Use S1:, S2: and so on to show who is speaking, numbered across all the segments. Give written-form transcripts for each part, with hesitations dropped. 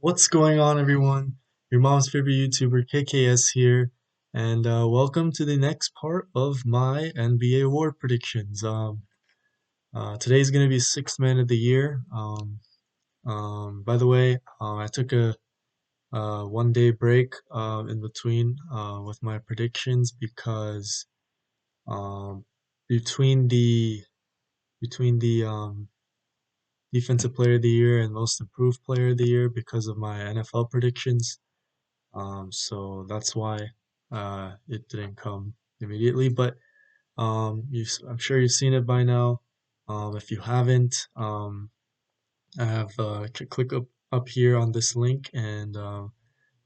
S1: What's going on, everyone? Your mom's favorite YouTuber, KKS here, and welcome to the next part of my NBA award predictions. Today's going to be Sixth Man of the Year. By the way, I took a 1 day break in between with my predictions because um, between the Defensive Player of the Year and Most Improved Player of the Year because of my NFL predictions. So that's why it didn't come immediately. But I'm sure you've seen it by now. If you haven't, I have click up here on this link, and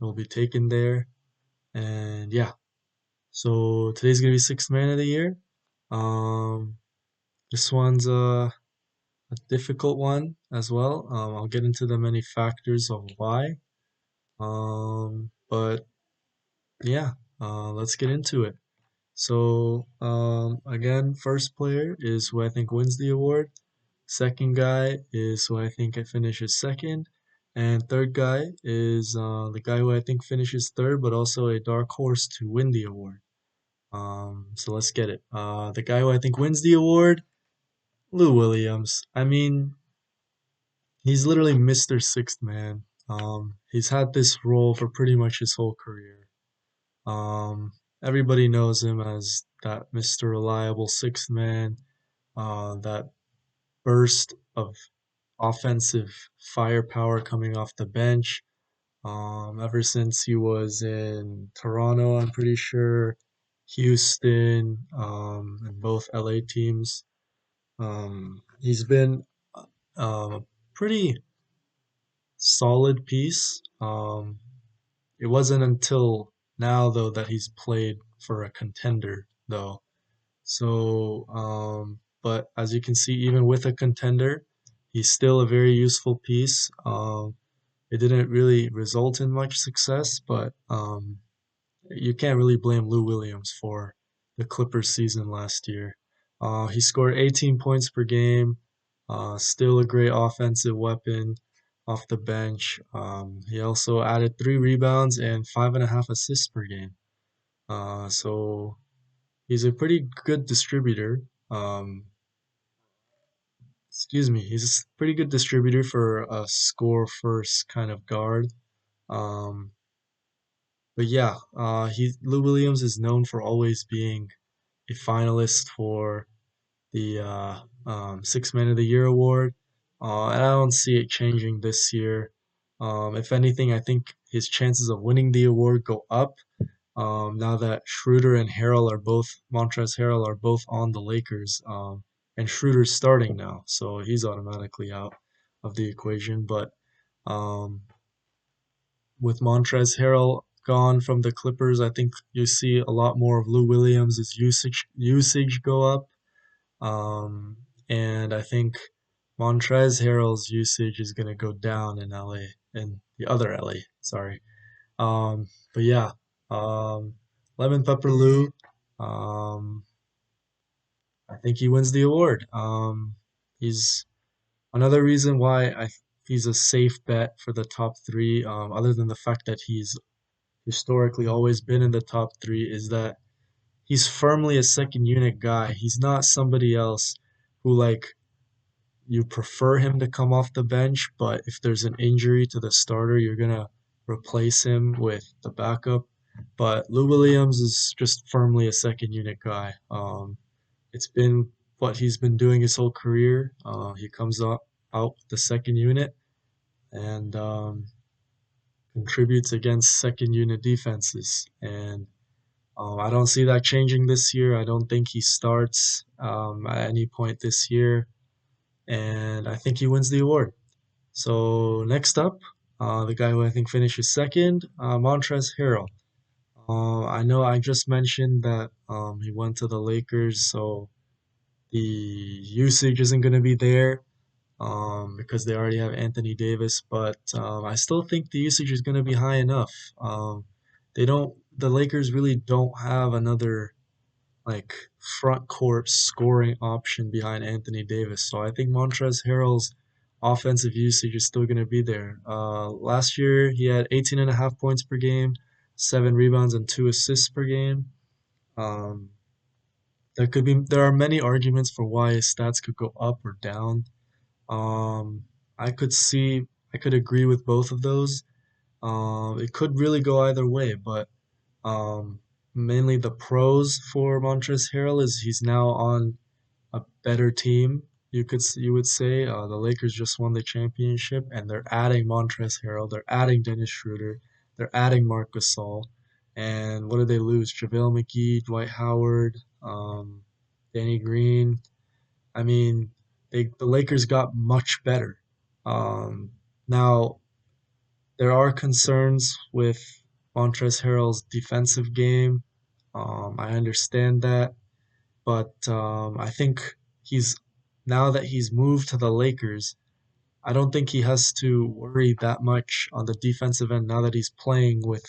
S1: you'll be taken there. And yeah, so today's gonna be Sixth Man of the Year. Um, this one's a difficult one as well. I'll get into the many factors of why. But yeah, let's get into it. So, again, first player is who I think wins the award. Second guy is who I think finishes second. And third guy is the guy who I think finishes third, but also a dark horse to win the award. So let's get it. The guy who I think wins the award, Lou Williams. I mean, he's literally Mr. Sixth Man. He's had this role for pretty much his whole career. Um, Everybody knows him as that Mr. Reliable sixth man, that burst of offensive firepower coming off the bench. Ever since he was in Toronto, I'm pretty sure, Houston, and both LA teams. He's been a pretty solid piece. It wasn't until now, though, that he's played for a contender, though. So, but as you can see, even with a contender, he's still a very useful piece. It didn't really result in much success, but you can't really blame Lou Williams for the Clippers season last year. He scored 18 points per game, still a great offensive weapon off the bench. He also added 3 rebounds and 5.5 assists per game. So he's a pretty good distributor. Um, he's a pretty good distributor for a score first kind of guard. Um, but yeah, Lou Williams is known for always being a finalist for the Six Man of the Year award, and I don't see it changing this year. If anything, I think his chances of winning the award go up now that Schroeder and Montrezl Harrell are both on the Lakers, and Schroeder's starting now, so he's automatically out of the equation. But um, with Montrezl Harrell gone from the Clippers, I think you see a lot more of Lou Williams' usage go up, and I think Montrezl Harrell's usage is gonna go down in LA, in the other LA. Sorry. But yeah, um, Lemon Pepper Lou, um, I think he wins the award. He's another reason why he's a safe bet for the top three. Other than the fact that he's historically always been in the top three, is that he's firmly a second unit guy. He's not somebody else who like you prefer him to come off the bench, but if there's an injury to the starter, you're gonna replace him with the backup. But Lou Williams is just firmly a second unit guy. It's been what he's been doing his whole career. He comes out the second unit and contributes against second unit defenses. And I don't see that changing this year. I don't think he starts at any point this year. And I think he wins the award. So next up, the guy who I think finishes second, Montrezl Harrell. I know I just mentioned that he went to the Lakers, so the usage isn't going to be there because they already have Anthony Davis. But I still think the usage is going to be high enough. The Lakers really don't have another like front court scoring option behind Anthony Davis. So I think Montrezl Harrell's offensive usage is still going to be there. Last year, he had 18 and a half points per game, 7 rebounds, and 2 assists per game. Um, there are many arguments for why his stats could go up or down. Um, I could see, I could agree with both of those. It could really go either way, but um, mainly the pros for Montrezl Harrell is he's now on a better team. You would say the Lakers just won the championship, and they're adding Montrezl Harrell, they're adding Dennis Schroeder, they're adding Marc Gasol, and what did they lose? JaVale McGee, Dwight Howard, Danny Green. I mean, the Lakers got much better. Um, Now there are concerns with Montrezl Harrell's defensive game. I understand that, but I think he's now that he's moved to the Lakers, I don't think he has to worry that much on the defensive end now that he's playing with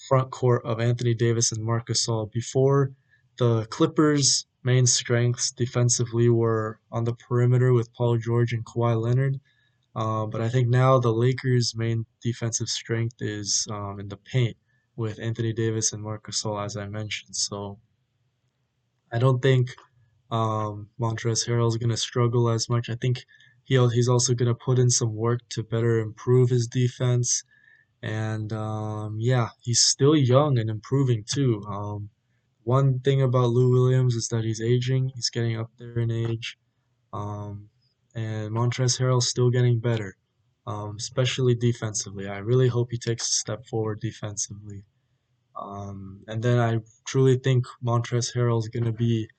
S1: front court of Anthony Davis and Marc Gasol. Before, the Clippers' main strengths defensively were on the perimeter with Paul George and Kawhi Leonard. But I think now the Lakers' main defensive strength is in the paint with Anthony Davis and Marc Gasol, as I mentioned. So I don't think Montrezl Harrell is going to struggle as much. I think he's also going to put in some work to better improve his defense. And yeah, he's still young and improving too. One thing about Lou Williams is that he's aging. He's getting up there in age. Um, and Montrezl Harrell's still getting better, especially defensively. I really hope he takes a step forward defensively. And then I truly think Montrezl Harrell is going to be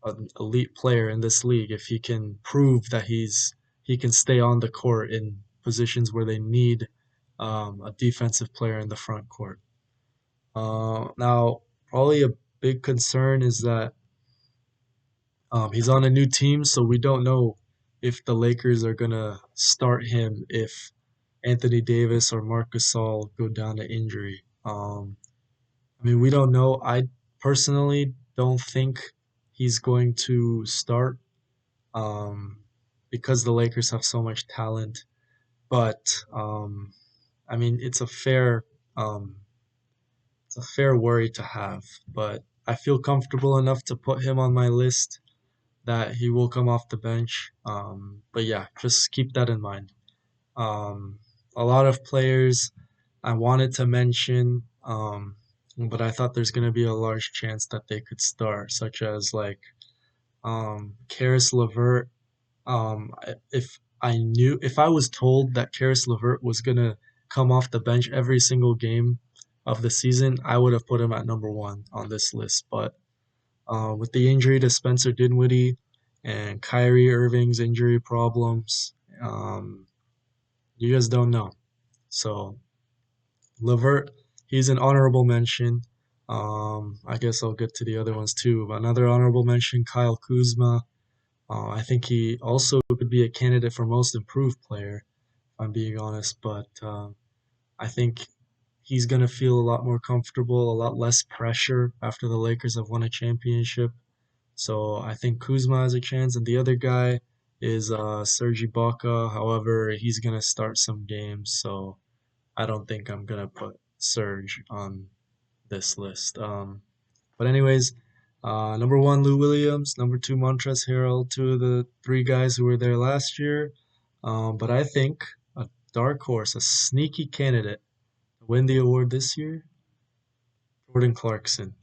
S1: an elite player in this league if he can prove that he can stay on the court in positions where they need a defensive player in the front court. Now, probably a big concern is that he's on a new team, so we don't know if the Lakers are gonna start him if Anthony Davis or Marc Gasol go down to injury. I mean, we don't know. I personally don't think he's going to start um, because the Lakers have so much talent. But I mean, um, it's a fair worry to have. But I feel comfortable enough to put him on my list that he will come off the bench. But yeah, just keep that in mind. Um, a lot of players I wanted to mention, but I thought there's going to be a large chance that they could start, such as like Karis LeVert. If I was told that Karis LeVert was going to come off the bench every single game of the season, I would have put him at number one on this list. But with the injury to Spencer Dinwiddie and Kyrie Irving's injury problems, um, you just don't know. So Levert, he's an honorable mention. I guess I'll get to the other ones too. But another honorable mention, Kyle Kuzma. I think he also could be a candidate for most improved player, if I'm being honest. But I think he's going to feel a lot more comfortable, a lot less pressure after the Lakers have won a championship. So I think Kuzma has a chance, and the other guy is Serge Ibaka. However, he's gonna start some games, so I don't think I'm gonna put Serge on this list. But anyways, number one, Lou Williams. Number two, Montrezl Harrell. Two of the three guys who were there last year. But I think a dark horse, a sneaky candidate to win the award this year, Jordan Clarkson.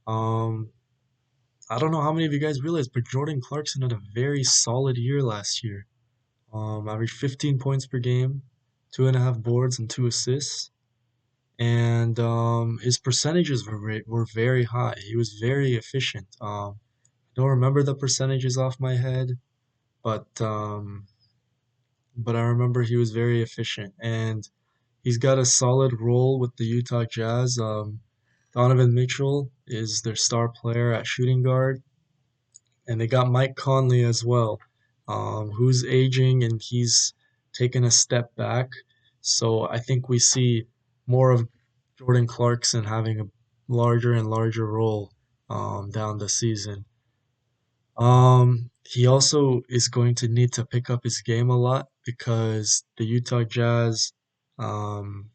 S1: Um, I don't know how many of you guys realize, but Jordan Clarkson had a very solid year last year. Averaged 15 points per game, 2.5 boards, and 2 assists. And his percentages were very high. He was very efficient. I don't remember the percentages off my head, but I remember he was very efficient, and he's got a solid role with the Utah Jazz. Donovan Mitchell is their star player at shooting guard, and they got Mike Conley as well, who's aging and he's taken a step back. So I think we see more of Jordan Clarkson having a larger and larger role down the season. he also is going to need to pick up his game a lot because the Utah Jazz, um,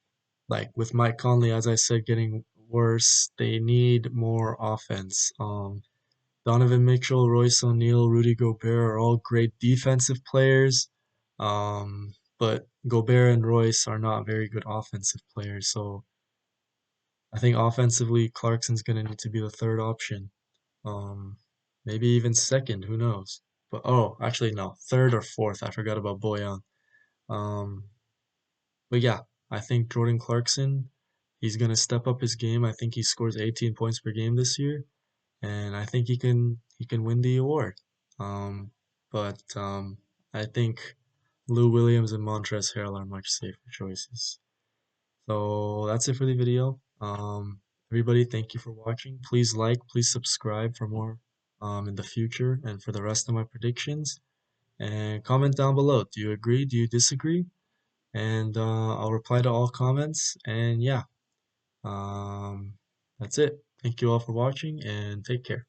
S1: like with Mike Conley, as I said, getting worse, they need more offense. Donovan Mitchell, Royce O'Neal, Rudy Gobert are all great defensive players, but Gobert and Royce are not very good offensive players. So I think offensively, Clarkson's going to need to be the third option. Um, Maybe even second, who knows? But oh, actually no, third or fourth. I forgot about Boyan. Um, but yeah, I think Jordan Clarkson, he's gonna step up his game. I think he scores 18 points per game this year, and I think he can win the award. But I think Lou Williams and Montrezl Harrell are much safer choices. So that's it for the video. Everybody, thank you for watching. Please like, please subscribe for more in the future and for the rest of my predictions. And comment down below. Do you agree? Do you disagree? And I'll reply to all comments. And yeah, um, that's it. Thank you all for watching and take care.